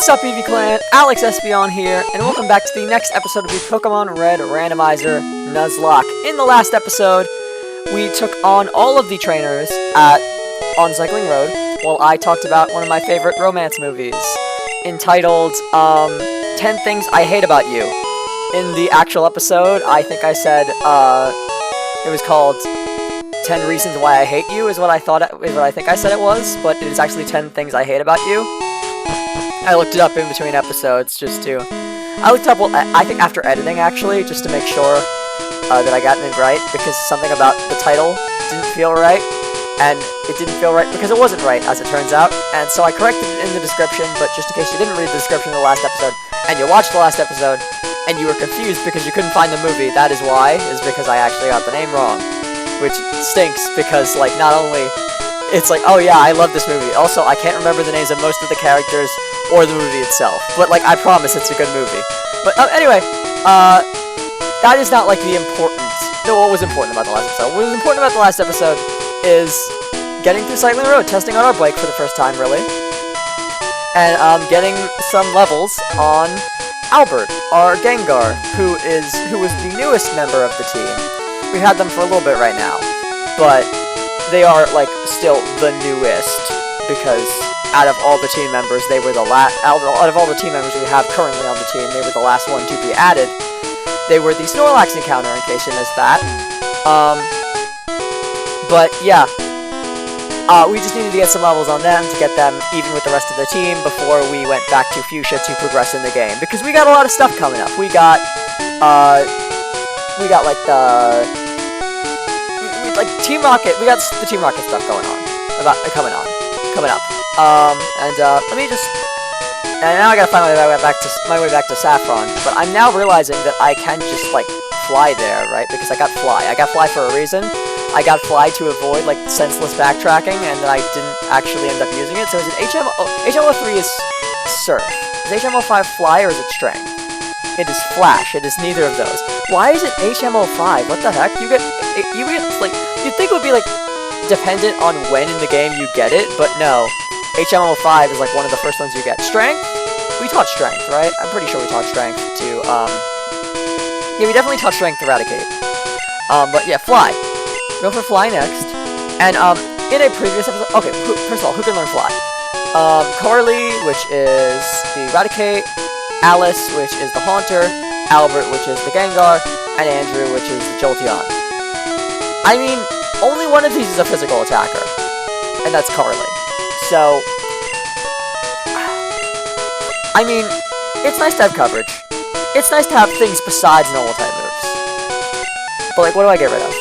What's up, EV Clan? Alex Espion here, and welcome back to the next episode of the Pokemon Red Randomizer Nuzlocke. In the last episode, we took on all of the trainers on Cycling Road, while I talked about one of my favorite romance movies, entitled, 10 Things I Hate About You. In the actual episode, I think I said, it was called 10 Reasons Why I Hate You, is what I think I said it was, but it is actually 10 Things I Hate About You. I looked it up in between episodes I looked up, well, I think after editing actually, just to make sure that I got it right, because something about the title didn't feel right, and it didn't feel right because it wasn't right, as it turns out, and so I corrected it in the description, but just in case you didn't read the description of the last episode, and you watched the last episode, and you were confused because you couldn't find the movie, that is why, is because I actually got the name wrong, which stinks, because, like, not only, it's like, oh yeah, I love this movie, also, I can't remember the names of most of the characters, or the movie itself, but, like, I promise it's a good movie. But, anyway, that is not, like, the important, no, what was important about the last episode? What was important about the last episode is getting through Cycling Road, testing out our bike for the first time, really, and, getting some levels on Albert, our Gengar, who was the newest member of the team. We've had them for a little bit right now, but they are, like, still the newest, because out of all the team members, they were the out of all the team members we have currently on the team, they were the last one to be added. They were the Snorlax encounter, in case you missed that. But yeah, we just needed to get some levels on them to get them even with the rest of the team before we went back to Fuchsia to progress in the game, because we got a lot of stuff coming up. We got like Team Rocket. We got the Team Rocket stuff coming up. And now I gotta find my way back to Saffron. But I'm now realizing that I can just, like, fly there, right? Because I got Fly. I got Fly for a reason. I got Fly to avoid, like, senseless backtracking, and then I didn't actually end up using it. So is it HMO3 is Surf. Is HMO5 Fly, or is it Strength? It is Flash. It is neither of those. Why is it HMO5? What the heck? You get, like, you'd think it would be, like, dependent on when in the game you get it, but no. HMO5 is, like, one of the first ones you get. Strength? We taught Strength, right? I'm pretty sure we taught Strength to, yeah, we definitely taught Strength to Eradicate. But yeah, Fly. Go for Fly next. And, in a previous episode, okay, first of all, who can learn Fly? Carly, which is the Eradicate, Alice, which is the Haunter, Albert, which is the Gengar, and Andrew, which is the Jolteon. I mean, only one of these is a physical attacker, and that's Carly. So, I mean, it's nice to have coverage. It's nice to have things besides normal type moves. But, like, what do I get rid of?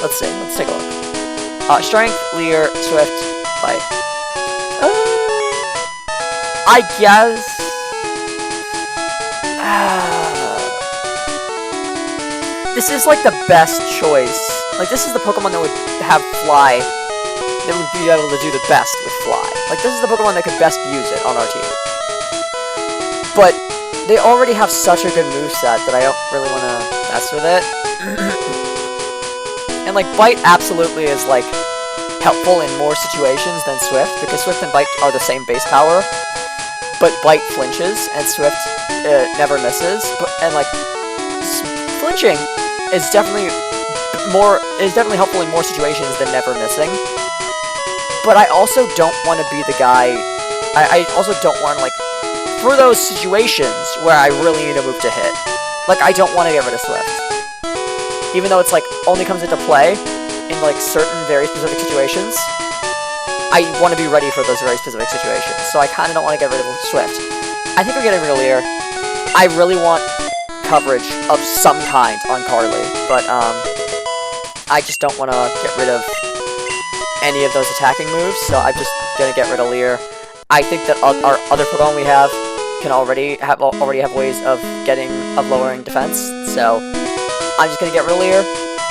Let's see. Let's take a look. Strength, Leer, Swift, Bite. I guess. This is, like, the best choice. Like, this is the Pokemon that would have Fly, that would be able to do the best with Fly. Like, this is the Pokemon that could best use it on our team. But they already have such a good moveset that I don't really want to mess with it. And, like, Bite absolutely is, like, helpful in more situations than Swift, because Swift and Bite are the same base power, but Bite flinches, and Swift never misses. And, like, flinching is definitely helpful in more situations than never missing. But I also don't want to be the guy. I also don't want to, like, for those situations where I really need a move to hit. Like, I don't want to get rid of Swift. Even though it's, like, only comes into play in, like, certain very specific situations, I want to be ready for those very specific situations. So I kind of don't want to get rid of Swift. I think we're getting rid of Leer. I really want coverage of some kind on Carly, but, I just don't want to get rid of any of those attacking moves, so I'm just gonna get rid of Leer. I think that our other Pokemon we have can already have ways of lowering defense, so I'm just gonna get rid of Leer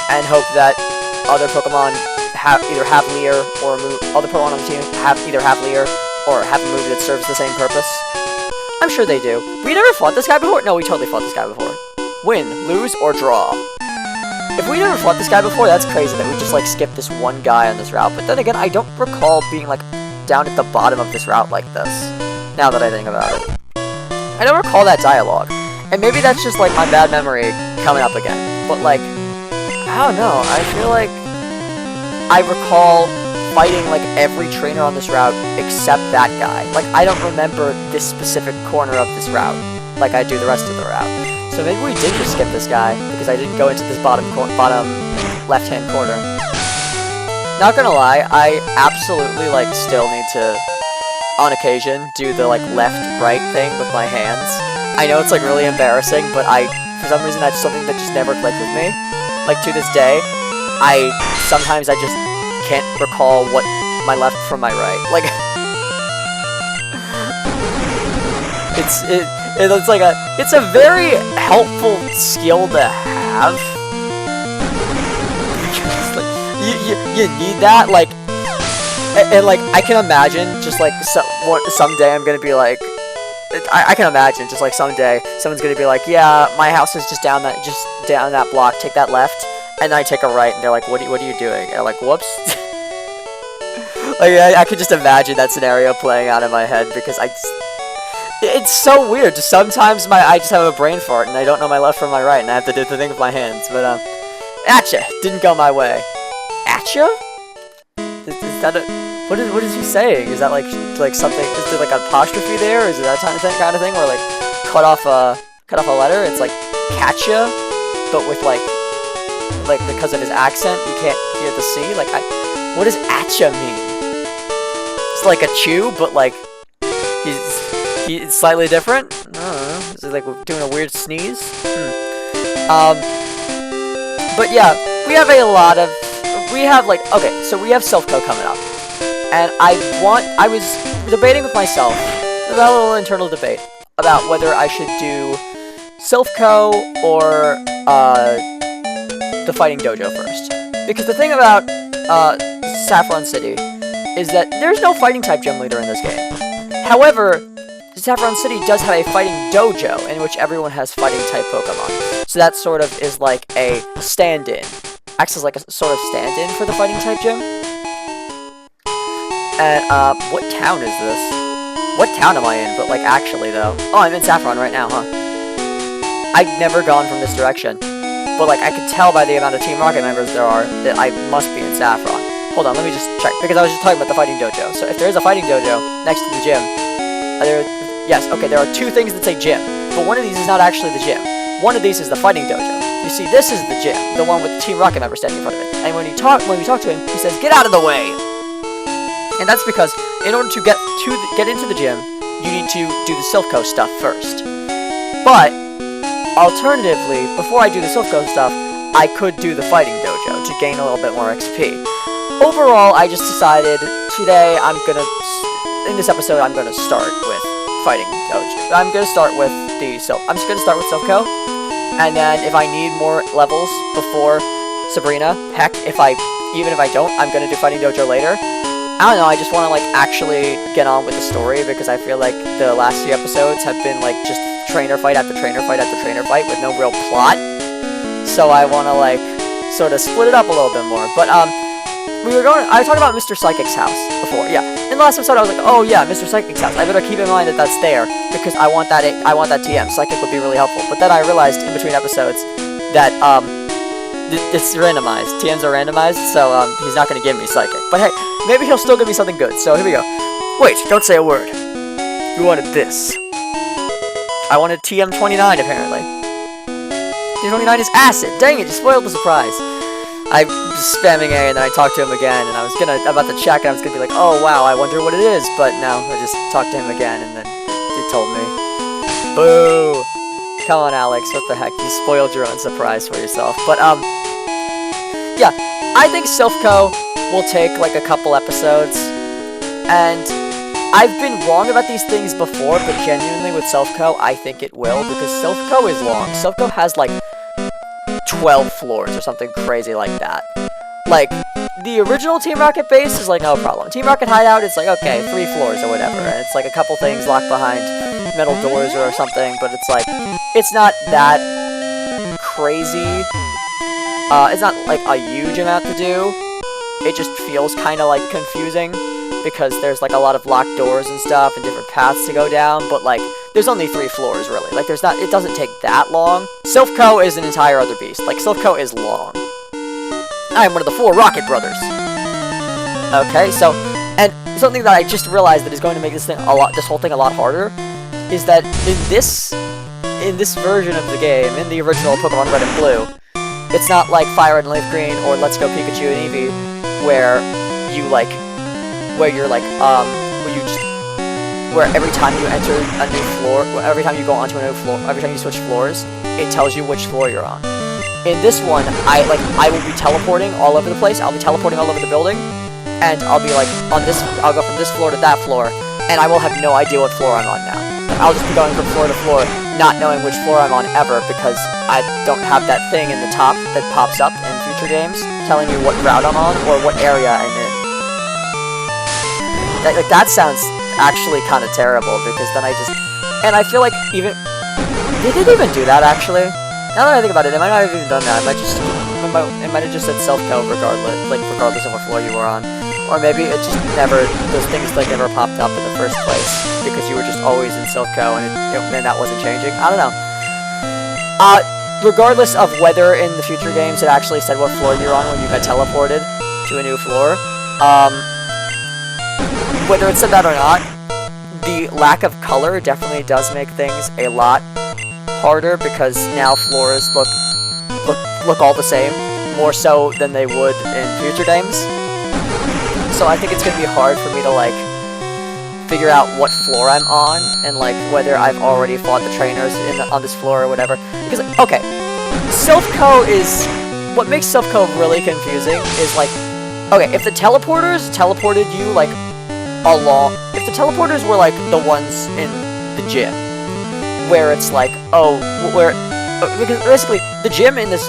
and hope that other Pokemon either have Leer or other Pokemon on the team either have Leer or have a move that serves the same purpose. I'm sure they do. We never fought this guy before? No, we totally fought this guy before. Win, lose, or draw. If we never fought this guy before, that's crazy that we just, like, skipped this one guy on this route. But then again, I don't recall being, like, down at the bottom of this route like this. now that I think about it. I don't recall that dialogue. And maybe that's just, like, my bad memory coming up again. But, like, I don't know. I feel like I recall fighting, like, every trainer on this route except that guy. Like, I don't remember this specific corner of this route like I do the rest of the route. So maybe we did just skip this guy because I didn't go into this bottom left-hand corner. Not gonna lie, I absolutely, like, still need to, on occasion, do the, like, left-right thing with my hands. I know it's, like, really embarrassing, but for some reason, that's something that just never clicked with me. Like, to this day, sometimes I just can't recall what my left from my right. Like, it's a very helpful skill to have. You need that, like, and like, I can imagine just, like, someday I'm gonna be like, I can imagine just, like, someday someone's gonna be like, yeah, my house is just down that block, take that left, and then I take a right, and they're like, what are you doing? And I'm like, whoops. Like, I could just imagine that scenario playing out in my head, because it's so weird, just sometimes I just have a brain fart, and I don't know my left from my right, and I have to do the thing with my hands, but, atcha, didn't go my way. Atcha? Is that what is he saying? Is that like something? Is there like an apostrophe there? Or is it that kind of thing where like cut off a letter? It's like catcha, but with like because of his accent, you can't hear the C. Like, what does atcha mean? It's like a chew, but like he's slightly different. I don't know. Is it like doing a weird sneeze? But yeah, we have okay, so we have Silph coming up. And I was debating with myself, about a little internal debate, about whether I should do Silph or, the Fighting Dojo first. Because the thing about, Saffron City is that there's no fighting type gym leader in this game. However, Saffron City does have a fighting dojo in which everyone has fighting type Pokemon. So that sort of is like a stand-in. Acts as like a sort of stand-in for the fighting type gym. And, what town is this? What town am I in? But, like, actually, though. Oh, I'm in Saffron right now, huh? I've never gone from this direction. But, like, I could tell by the amount of Team Rocket members there are that I must be in Saffron. Hold on, let me just check. Because I was just talking about the fighting dojo. So, if there is a fighting dojo next to the gym, yes, okay, there are two things that say gym. But one of these is not actually the gym. One of these is the fighting dojo. You see, this is the gym. The one with the Team Rocket member standing in front of it. And when we talk to him, he says, "Get out of the way!" And that's because, in order to get into the gym, you need to do the Silph stuff first. But, alternatively, before I do the Silph stuff, I could do the Fighting Dojo to gain a little bit more XP. Overall, I just decided today in this episode, I'm gonna start with Fighting Dojo. I'm gonna start with the Silph. I'm just gonna start with Silph, and then if I need more levels before Sabrina, heck, even if I don't, I'm gonna do Fighting Dojo later. I don't know, I just want to, like, actually get on with the story, because I feel like the last few episodes have been, like, just trainer fight after trainer fight after trainer fight with no real plot. So I want to, like, sort of split it up a little bit more. But, I talked about Mr. Psychic's house before, yeah. In the last episode, I was like, oh yeah, Mr. Psychic's house. I better keep in mind that that's there, because I want that TM. Psychic would be really helpful. But then I realized in between episodes that, it's randomized. TMs are randomized, so, he's not going to give me Psychic. But hey, maybe he'll still give me something good, so here we go. Wait, don't say a word. You wanted this. I wanted TM29, apparently. TM29 is acid. Dang it, you spoiled the surprise. I was spamming A, and then I talked to him again, and I was about to check, and I was gonna be like, oh wow, I wonder what it is, but no, I just talked to him again, and then he told me. Boo! Come on, Alex, what the heck, you spoiled your own surprise for yourself. But, yeah, I think Silph will take, like, a couple episodes, and I've been wrong about these things before, but genuinely with Silph I think it will, because Silph is long. Silph has, like, 12 floors or something crazy like that. Like, the original Team Rocket base is, like, no problem. Team Rocket Hideout, it's like, okay, 3 floors or whatever, and it's, like, a couple things locked behind metal doors or something, but it's, like, it's not that crazy. It's not, like, a huge amount to do. It just feels kind of, like, confusing, because there's like a lot of locked doors and stuff and different paths to go down, but like there's only 3 floors really. Like it doesn't take that long. Silph is an entire other beast. Like Silph is long. I am one of the 4 Rocket Brothers. Okay, so, and something that I just realized that is going to make this whole thing a lot harder, is that in this version of the game, in the original Pokemon Red and Blue, it's not like Fire Red and Leaf Green or Let's Go Pikachu and Eevee, where every time you enter a new floor, every time you go onto a new floor, every time you switch floors, it tells you which floor you're on. In this one, I will be teleporting all over the place. I'll be teleporting all over the building, and I'll be like I'll go from this floor to that floor, and I will have no idea what floor I'm on now. I'll just be going from floor to floor, not knowing which floor I'm on ever, because I don't have that thing in the top that pops up in future games telling me what route I'm on or what area I'm in. That sounds actually kind of terrible, because then I feel like did it even do that actually? Now that I think about it, it might not have even done that. It might have just said Silph regardless of what floor you were on. Or maybe it just those things never popped up in the first place, because you were just always in Silph and that wasn't changing. I don't know. Regardless of whether in the future games it actually said what floor you're on when you got teleported to a new floor, whether it said that or not, the lack of color definitely does make things a lot harder, because now floors look all the same, more so than they would in future games. So I think it's gonna be hard for me to figure out what floor I'm on, and whether I've already fought the trainers on this floor or whatever. Because okay, Silph is what makes Silph really confusing is okay, if the teleporters teleported you if the teleporters were the ones in the gym, where it's because basically the gym in this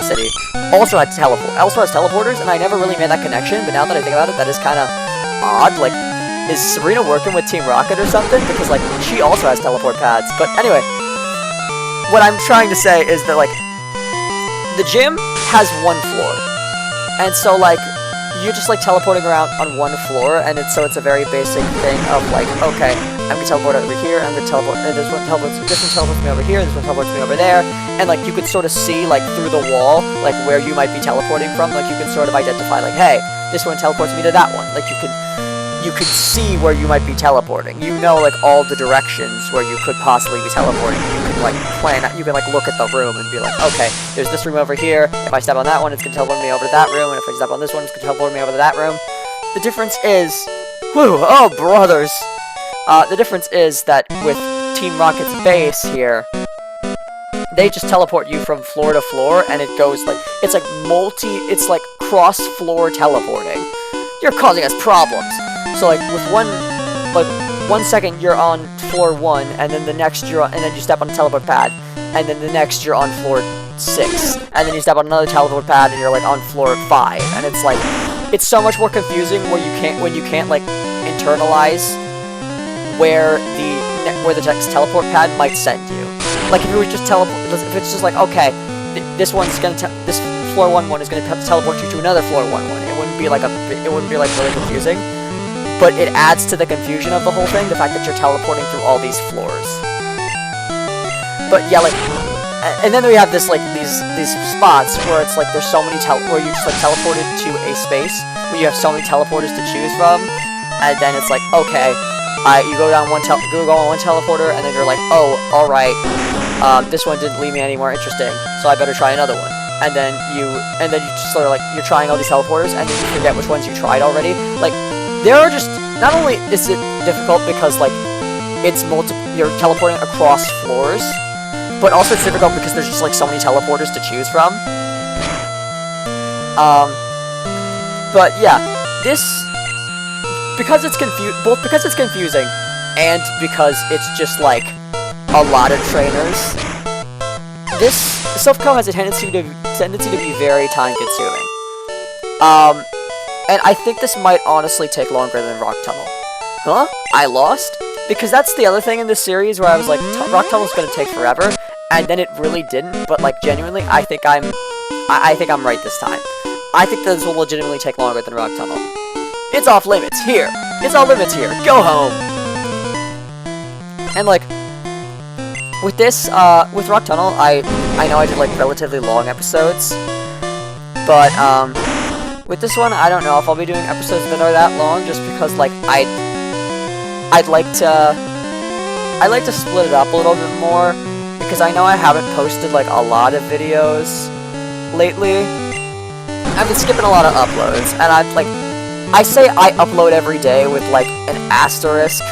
city also has teleporters, and I never really made that connection, but now that I think about it, that is kind of odd. Is Sabrina working with Team Rocket or something? Because she also has teleport pads. But anyway, what I'm trying to say is that the gym has 1 floor, and so you're just teleporting around on 1 floor, and it's a very basic thing of okay, I'm gonna teleport over here, I'm gonna teleport, and this one teleports me over here, this one teleports me over there, and you could sort of see through the wall where you might be teleporting from. You could sort of identify hey, this one teleports me to that one. You could see where you might be teleporting. You know all the directions where you could possibly be teleporting. You can plan out, you can look at the room and be okay, there's this room over here. If I step on that one, it's gonna teleport me over to that room, and if I step on this one, it's gonna teleport me over to that room. The difference is, oh brothers! The difference is that with Team Rocket's base here, they just teleport you from floor to floor, and it goes it's cross-floor teleporting. You're causing us problems. So with one second you're on floor 1, and then the next and then you step on a teleport pad, and then the next you're on floor 6, and then you step on another teleport pad and you're on floor 5, and it's so much more confusing when you can't internalize where the next teleport pad might send you. If it was just if it's just okay, this floor 1 is gonna teleport you to another floor 1. It wouldn't be really confusing. But it adds to the confusion of the whole thing, the fact that you're teleporting through all these floors. But yeah, and then we have this these spots where it's there's so many where you just teleported to a space where you have so many teleporters to choose from, and then it's okay, you go on one teleporter, and then you're oh, all right, this one didn't leave me any more interesting, so I better try another one. And then you just sort of you're trying all these teleporters, and then you forget which ones you tried already. There are just, not only is it difficult because, you're teleporting across floors, but also it's difficult because there's just, so many teleporters to choose from. But yeah, because it's confusing, and because it's just, a lot of trainers, Silph has a tendency to be very time-consuming. And I think this might honestly take longer than Rock Tunnel. Huh? I lost? Because that's the other thing in this series where I was Rock Tunnel's gonna take forever, and then it really didn't, but genuinely, I think I'm right this time. I think this will legitimately take longer than Rock Tunnel. It's off limits here. It's off limits here. Go home. And like, with this, with Rock Tunnel, I know I did like relatively long episodes, but with this one, I don't know if I'll be doing episodes that are that long, just because like I'd like to split it up a little bit more, because I know I haven't posted like a lot of videos lately. I've been skipping a lot of uploads, and I'm like, I say I upload every day with like an asterisk,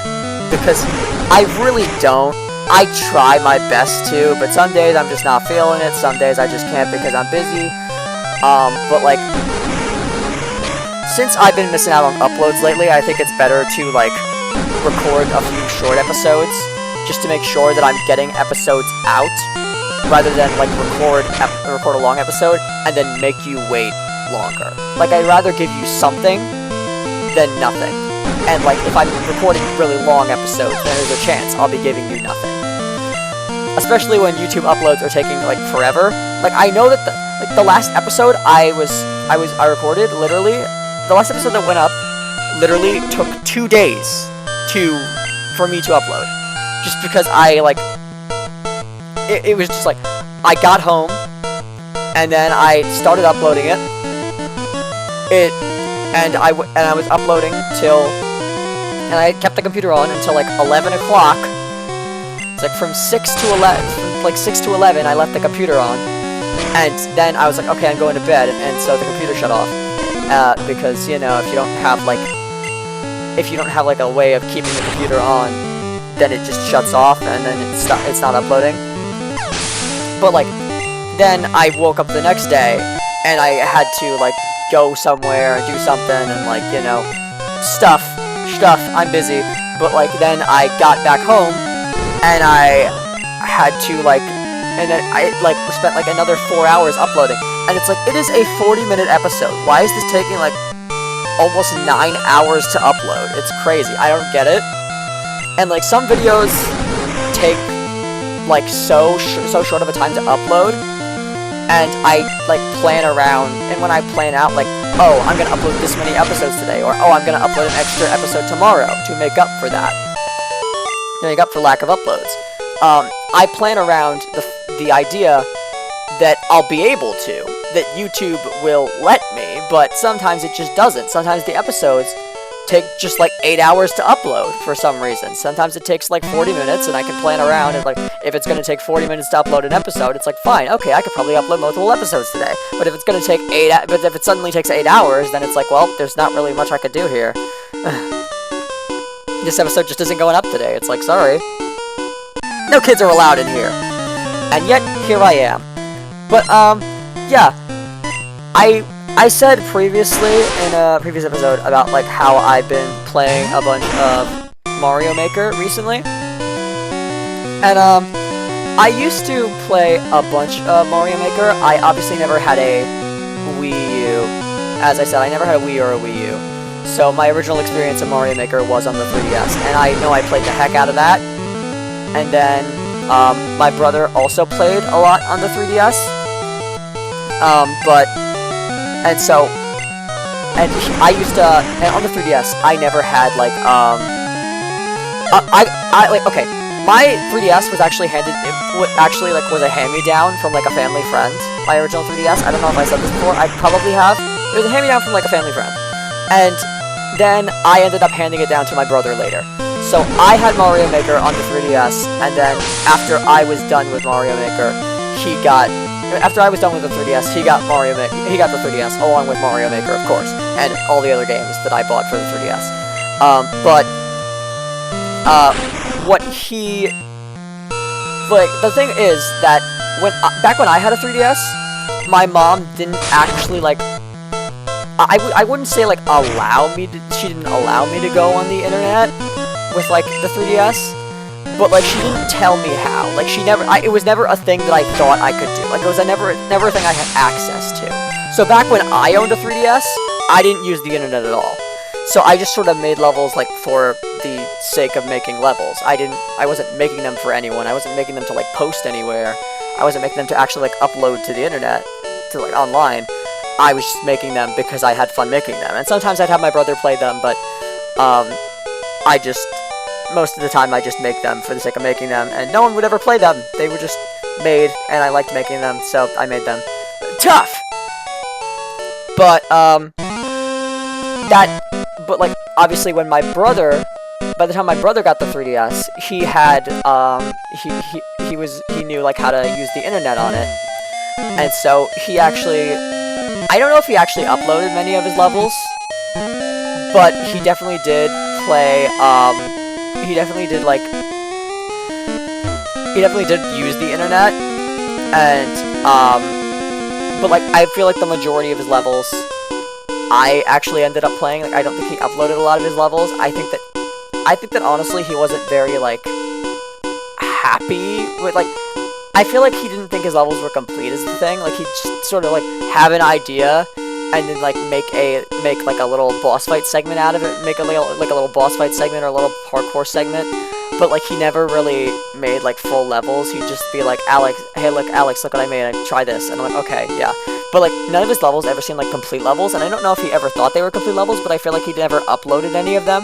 because I really don't. I try my best to, but some days I'm just not feeling it, some days I just can't because I'm busy. But like, since I've been missing out on uploads lately, I think it's better to like record a few short episodes, just to make sure that I'm getting episodes out, rather than like record a long episode and then make you wait longer. Like, I'd rather give you something than nothing. And like, if I'm recording really long episodes, then there's a chance I'll be giving you nothing. Especially when YouTube uploads are taking like forever. Like, I know that the last episode I recorded, literally, the last episode that went up literally took 2 days for me to upload. Just because I like, it was just like, I got home and then I started uploading it. And I was uploading and I kept the computer on until like 11 o'clock. It's like from 6 to 11, I left the computer on. And then I was like, okay, I'm going to bed, and so the computer shut off. Because, you know, if you don't have like a way of keeping the computer on, then it just shuts off, and then it's not uploading. But like, then I woke up the next day, and I had to like go somewhere and do something, and like, you know, stuff, I'm busy. But like, then I got back home, and I had to like, and then I like spent like another 4 hours uploading, and it's like, it is a 40-minute episode. Why is this taking like almost 9 hours to upload? It's crazy. I don't get it. And like, some videos take like so short of a time to upload, and I like plan around, and when I plan out like, oh, I'm gonna upload this many episodes today, or oh, I'm gonna upload an extra episode tomorrow to make up for that, to make up for lack of uploads. I plan around the idea that I'll be able to, that YouTube will let me, but sometimes it just doesn't. Sometimes the episodes take just like 8 hours to upload for some reason. Sometimes it takes like 40 minutes, and I can plan around, and like, if it's gonna take 40 minutes to upload an episode, it's like, fine, okay, I could probably upload multiple episodes today. But if it's gonna take but if it suddenly takes 8 hours, then it's like, well, there's not really much I could do here. This episode just isn't going up today. It's like, sorry. No kids are allowed in here. And yet, here I am. But, yeah. I said previously, in a previous episode, about, like, how I've been playing a bunch of Mario Maker recently. And, I used to play a bunch of Mario Maker. I obviously never had a Wii U. As I said, I never had a Wii or a Wii U. So my original experience of Mario Maker was on the 3DS, and I know I played the heck out of that. And then, my brother also played a lot on the 3DS. I used to, and on the 3DS, I never had, like, okay, my 3DS was actually was a hand-me-down from, like, a family friend, my original 3DS. I don't know if I said this before, I probably have. It was a hand-me-down from, like, a family friend. And then I ended up handing it down to my brother later. So I had Mario Maker on the 3DS, and then after I was done with Mario Maker, after I was done with the 3DS, he got the 3DS, along with Mario Maker, of course, and all the other games that I bought for the 3DS. The thing is that back when I had a 3DS, my mom didn't actually, like, I wouldn't say, like, she didn't allow me to go on the internet with, like, the 3DS, but, like, she didn't tell me how. Like, it was never a thing that I thought I could do. Like, it was never a thing I had access to. So back when I owned a 3DS, I didn't use the internet at all. So I just sort of made levels, like, for the sake of making levels. I wasn't making them for anyone. I wasn't making them to, like, post anywhere. I wasn't making them to actually, like, upload to the internet, to, like, online. I was just making them because I had fun making them. And sometimes I'd have my brother play them, but most of the time I just make them for the sake of making them, and no one would ever play them. They were just made, and I liked making them, so I made them. Tough! But, like, obviously when by the time my brother got the 3DS, he had, he knew, like, how to use the internet on it. And so he actually, I don't know if he actually uploaded many of his levels, but he definitely did play, he definitely did use the internet, and, but, like, I feel like the majority of his levels, I actually ended up playing. Like, I don't think he uploaded a lot of his levels. I think that honestly, he wasn't very, like, happy with, like, I feel like he didn't think his levels were complete is the thing. Like, he'd just sort of, like, have an idea, and then, like, make like, a little boss fight segment out of it, make a little boss fight segment or a little parkour segment, but, like, he never really made, like, full levels. He'd just be like, Alex, hey, look, Alex, look what I made, try this, and I'm like, okay, yeah. But, like, none of his levels ever seemed like complete levels, and I don't know if he ever thought they were complete levels, but I feel like he never uploaded any of them,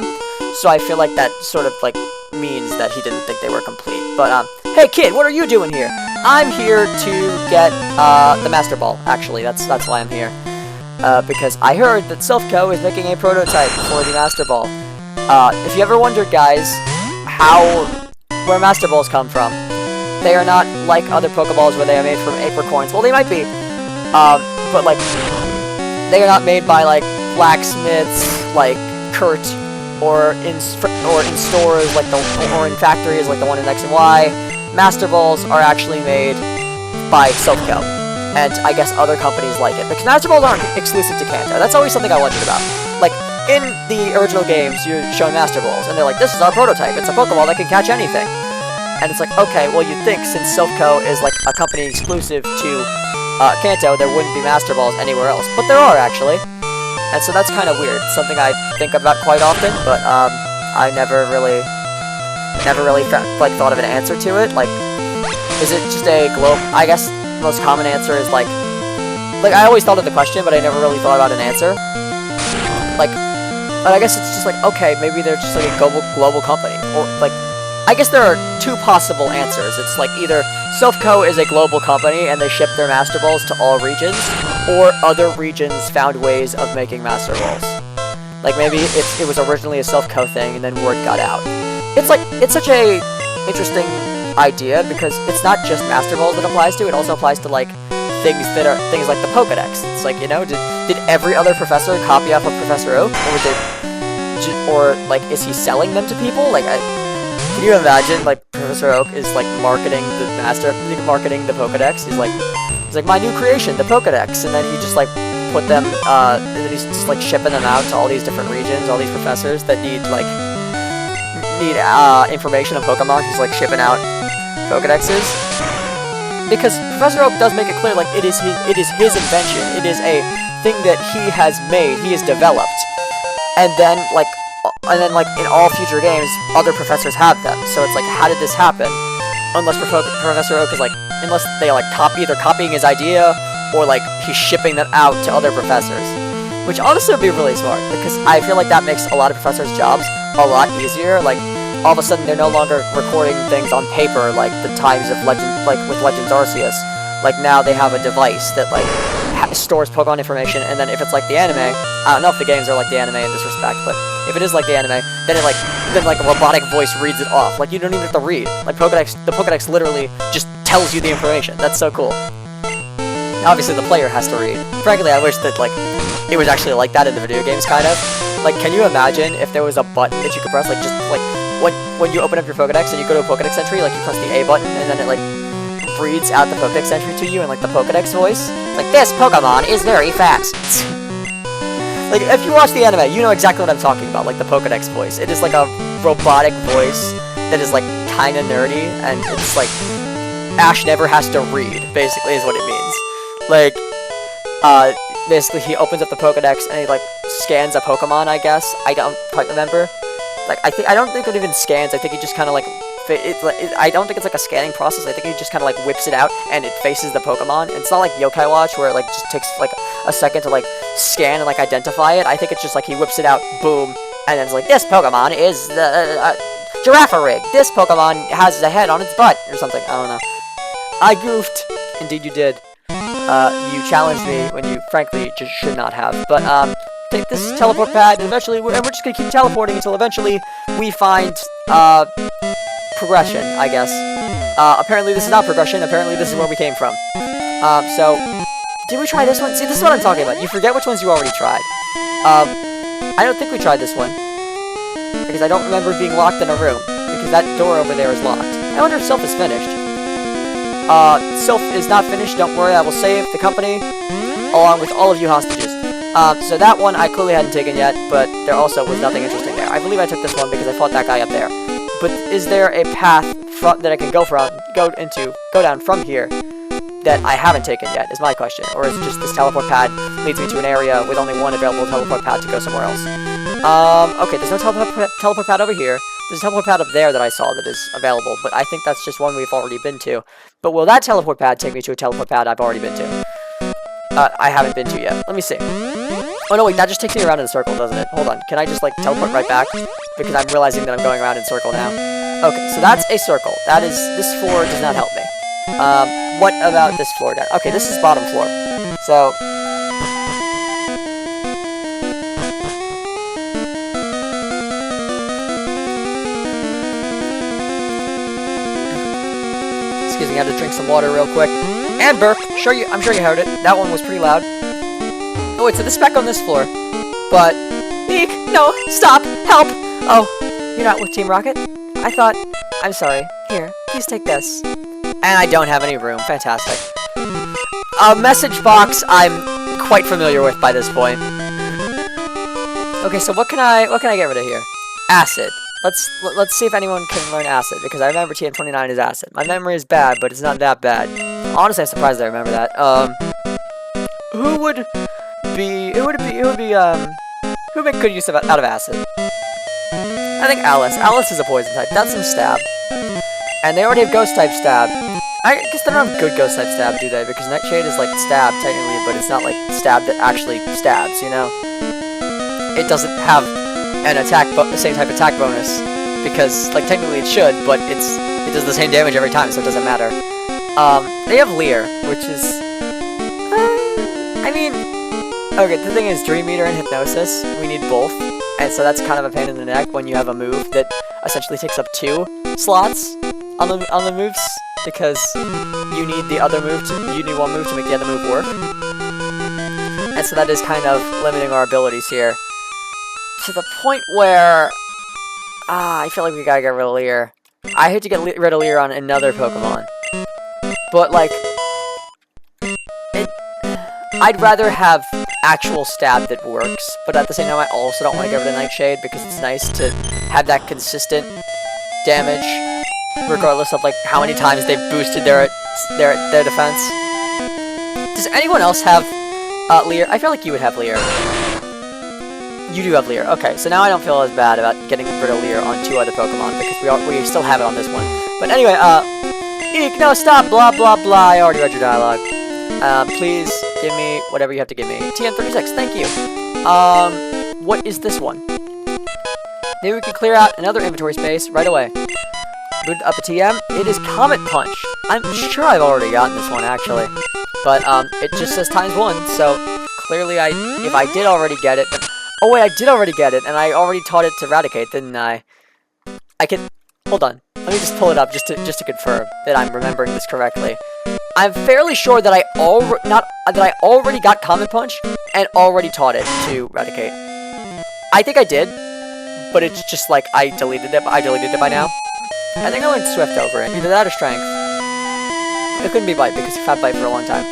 so I feel like that sort of, like, means that he didn't think they were complete. But, hey, kid, what are you doing here? I'm here to get, the Master Ball, actually. That's why I'm here. Because I heard that Silph is making a prototype for the Master Ball. If you ever wondered, guys, where Master Balls come from, they are not like other Pokeballs where they are made from apricorns. Well, they might be, but, like, they are not made by, like, blacksmiths, like Kurt, or in stores, like, or in factories, like the one in X and Y. Master Balls are actually made by Silph, and I guess other companies like it. Because Master Balls aren't exclusive to Kanto. That's always something I wondered about. Like, in the original games, you're shown Master Balls, and they're like, this is our prototype, it's a Pokeball that can catch anything. And it's like, okay, well, you'd think since Silph is, like, a company exclusive to Kanto, there wouldn't be Master Balls anywhere else. But there are, actually. And so that's kind of weird. It's something I think about quite often, but, I never really thought of an answer to it. Like, is it just a I guess the most common answer is, like, I always thought of the question, but I never really thought about an answer. Like, but I guess it's just like, okay, maybe they're just, like, a global company. Or, like, I guess there are two possible answers. It's, like, either Silph is a global company, and they ship their Master Balls to all regions, or other regions found ways of making Master Balls. Like, maybe it was originally a Silph thing, and then word got out. It's, like, it's such a interesting idea, because it's not just Master Balls that applies to, it also applies to, like, things like the Pokedex. It's like, you know, did every other professor copy off of Professor Oak, or like, is he selling them to people? Like, can you imagine, like, Professor Oak is, like, marketing the Pokedex? He's like, my new creation, the Pokedex, and then he just, like, put them, and then he's just, like, shipping them out to all these different regions, all these professors that need information on Pokemon. He's, like, shipping out Pokedexes. Because Professor Oak does make it clear, like, it is his invention. It is a thing that he has made, he has developed. And then, like, in all future games, other professors have them. So it's like, how did this happen? Unless Professor Oak is, like, unless they, like, either copying his idea, or, like, he's shipping them out to other professors. Which honestly would be really smart, because I feel like that makes a lot of professors' jobs a lot easier. Like, all of a sudden they're no longer recording things on paper, like the times of with Legends Arceus. Like, now they have a device that, like, stores Pokemon information, and then if it's like the anime, I don't know if the games are like the anime in this respect, but if it is like the anime, then a robotic voice reads it off. Like, you don't even have to read. Like, the Pokedex literally just tells you the information. That's so cool. Obviously, the player has to read. Frankly, I wish that, like, it was actually like that in the video games, kind of. Like, can you imagine if there was a button that you could press, like, just, like, when you open up your Pokedex and you go to a Pokedex entry, like, you press the A button, and then it, like, reads out the Pokedex entry to you in, like, the Pokedex voice. Like, this Pokemon is very fast. Like, if you watch the anime, you know exactly what I'm talking about, like, the Pokedex voice. It is, like, a robotic voice that is, like, kinda nerdy, and it's, like, Ash never has to read, basically, is what it means. Like, basically, he opens up the Pokedex, and he, like, scans a Pokemon, I guess. I don't quite remember. Like, I don't think it even scans. I think he just kind of, like, I don't think it's like a scanning process. I think he just kind of like whips it out and it faces the Pokemon. It's not like Yokai Watch where it like just takes like a second to like scan and like identify it. I think it's just like he whips it out, boom, and then it's like, this Pokemon is the Giraffe-rig. This Pokemon has a head on its butt or something. I don't know. I goofed. Indeed, you did. You challenged me when you frankly just should not have. But take this teleport pad, and eventually, we're just gonna keep teleporting until eventually we find progression, I guess. Apparently this is not progression. Apparently this is where we came from. So did we try this one? See, this is what I'm talking about. You forget which ones you already tried. I don't think we tried this one because I don't remember being locked in a room because that door over there is locked. I wonder if Silph is finished. Silph is not finished. Don't worry, I will save the company along with all of you hostages. So that one I clearly hadn't taken yet, but there also was nothing interesting there. I believe I took this one because I fought that guy up there. But is there a path that I can go down from here that I haven't taken yet, is my question. Or is it just this teleport pad leads me to an area with only one available teleport pad to go somewhere else? Okay, there's no teleport pad over here. There's a teleport pad up there that I saw that is available, but I think that's just one we've already been to. But will that teleport pad take me to a teleport pad I've already been to? I haven't been to yet. Let me see. Oh no, wait, that just takes me around in a circle, doesn't it? Hold on, can I just, like, teleport right back? Because I'm realizing that I'm going around in a circle now. Okay, so that's a circle. This floor does not help me. What about this floor down? Okay, this is bottom floor. So... excuse me, I had to drink some water real quick. And burp! I'm sure you heard it. That one was pretty loud. Oh wait, so this is back on this floor. But... Eek! No! Stop! Help! Oh, you're not with Team Rocket? I thought... I'm sorry. Here, please take this. And I don't have any room. Fantastic. A message box I'm quite familiar with by this point. Okay, so what can I get rid of here? Acid. Let's see if anyone can learn acid, because I remember TM29 is acid. My memory is bad, but it's not that bad. Honestly, I'm surprised I remember that. Who would make good use out of acid? I think Alice. Alice is a poison type. That's some stab. And they already have ghost type stab. I guess they don't have good ghost type stab, do they? Because Nightshade is like stab, technically, but it's not like stab that actually stabs, you know? It doesn't have an the same type attack bonus. Because, like, technically it should, but it does the same damage every time, so it doesn't matter. They have Leer, which is... I mean... Okay, the thing is, Dream Eater and Hypnosis, we need both. And so that's kind of a pain in the neck when you have a move that essentially takes up 2 slots on the moves, because you need the other move you need one move to make the other move work. And so that is kind of limiting our abilities here. To the point where I feel like we gotta get rid of Leer. I hate to get rid of Leer on another Pokemon. But like I'd rather have actual stab that works, but at the same time I also don't want to get rid of Nightshade because it's nice to have that consistent damage regardless of like how many times they've boosted their defense. Does anyone else have Leer? I feel like you would have Leer. You do have Leer. Okay, so now I don't feel as bad about getting rid of Leer on 2 other Pokemon because we still have it on this one. But anyway, Eek, no, stop, blah, blah, blah. I already read your dialogue. Please give me whatever you have to give me. TM36, thank you. What is this one? Maybe we can clear out another inventory space right away. Boot up a TM. It is Comet Punch. I'm sure I've already gotten this one, actually. But, it just says ×1, so clearly if I did already get it, but... Oh wait, I did already get it, and I already taught it to Eradicate, didn't I? Hold on. Let me just pull it up just to confirm that I'm remembering this correctly. I'm fairly sure that I already got Comet Punch and already taught it to Eradicate. I think I did, but it's just like I deleted it by now. I think I went Swift over it. Either that or Strength. It couldn't be Bite because you've had Bite for a long time.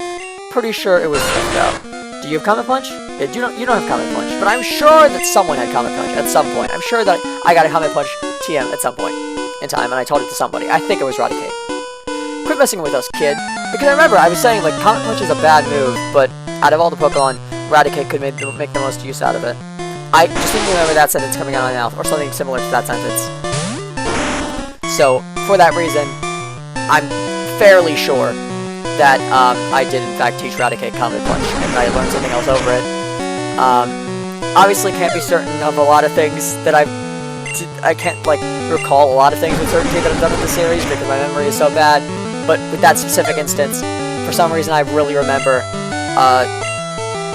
Pretty sure it was Swift though. Do you have Comet Punch? Yeah, you don't have Comet Punch, but I'm sure that someone had Comet Punch at some point. I'm sure that I got a Comet Punch TM at some point in time, and I taught it to somebody. I think it was Eradicate. Quit messing with us, kid. Because I remember I was saying, like, Comet Punch is a bad move, but out of all the Pokemon, Eradicate could make the most use out of it. I just didn't remember that sentence coming out of my mouth, or something similar to that sentence. So, So, for that reason, I'm fairly sure that I did in fact teach Eradicate Comet Punch, and I learned something else over it. Obviously can't be certain of a lot of things that I can't, like, recall a lot of things with certainty that I've done in the series because my memory is so bad, but with that specific instance, for some reason I really remember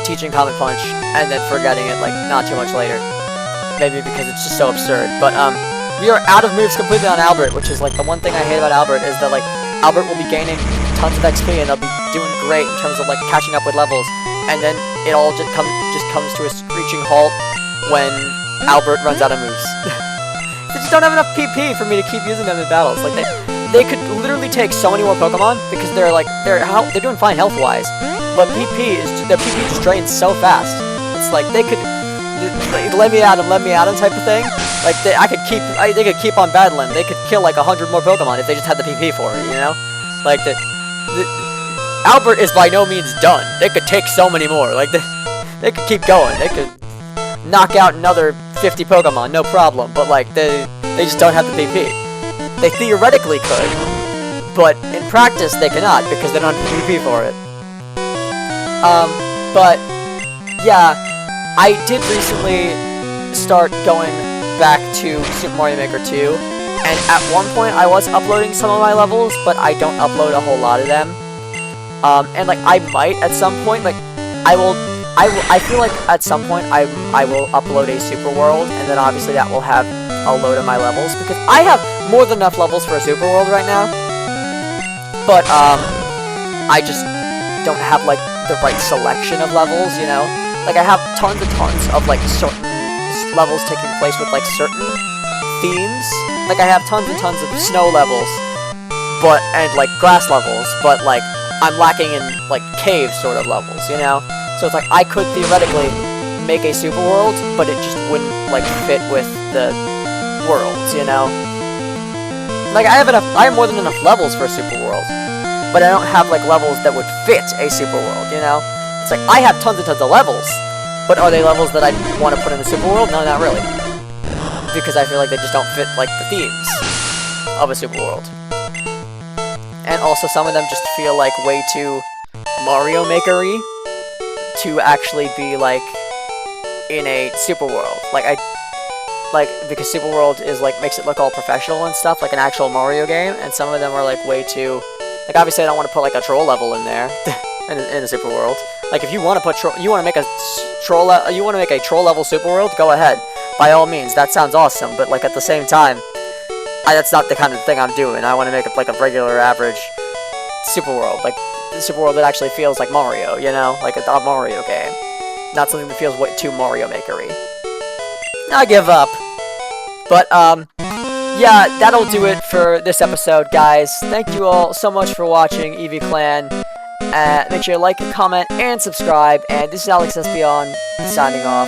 teaching Comet Punch and then forgetting it, like, not too much later. Maybe because it's just so absurd, but we are out of moves completely on Albert, which is, like, the one thing I hate about Albert is that, like, Albert will be gaining tons of XP and they'll be doing great in terms of, like, catching up with levels, and then it all just comes to a screeching halt when Albert runs out of moves. They just don't have enough PP for me to keep using them in battles. Like, they could literally take so many more Pokemon because they're doing fine health-wise, but their PP just drains so fast. It's like they could let me at him type of thing. Like they could keep on battling. They could kill like 100 more Pokemon if they just had the PP for it, you know? Like Albert is by no means done. They could take so many more. Like they could keep going. They could knock out another 50 Pokemon, no problem. But like they just don't have the PP. They theoretically could, but in practice they cannot because they don't have the PP for it. But yeah, I did recently start going back to Super Mario Maker 2, and at one point I was uploading some of my levels, but I don't upload a whole lot of them. And like I might at some point, like I feel like at some point I will upload a Super World, and then obviously that will have a load of my levels, because I have more than enough levels for a Super World right now, but I just don't have like the right selection of levels, you know? Like I have tons and tons of like certain levels taking place with like certain themes. Like I have tons and tons of snow levels, and like grass levels, but like I'm lacking in like cave sort of levels, you know? So it's like I could theoretically make a Super World, but it just wouldn't like fit with the worlds, you know? Like I have more than enough levels for a Super World, but I don't have like levels that would fit a Super World, you know? It's like I have tons and tons of levels, but are they levels that I want to put in a Super World? No, not really. Because I feel like they just don't fit like the themes of a Super World. And also some of them just feel like way too Mario Maker-y to actually be like in a Super World. Because Super World is like makes it look all professional and stuff, like an actual Mario game, and some of them are like way too, like obviously I don't want to put like a troll level in there in a Super World. Like if you want to put you want to make a troll level Super World, go ahead, by all means, that sounds awesome. But like at the same time, that's not the kind of thing I'm doing. I want to make it like a regular average Super World, like a Super World that actually feels like Mario, you know, like a Mario game, not something that feels way too Mario Maker-y. I give up. But yeah, that'll do it for this episode, guys. Thank you all so much for watching, Eevee Clan. Make sure you like, comment, and subscribe. And this is Alex Espion signing off.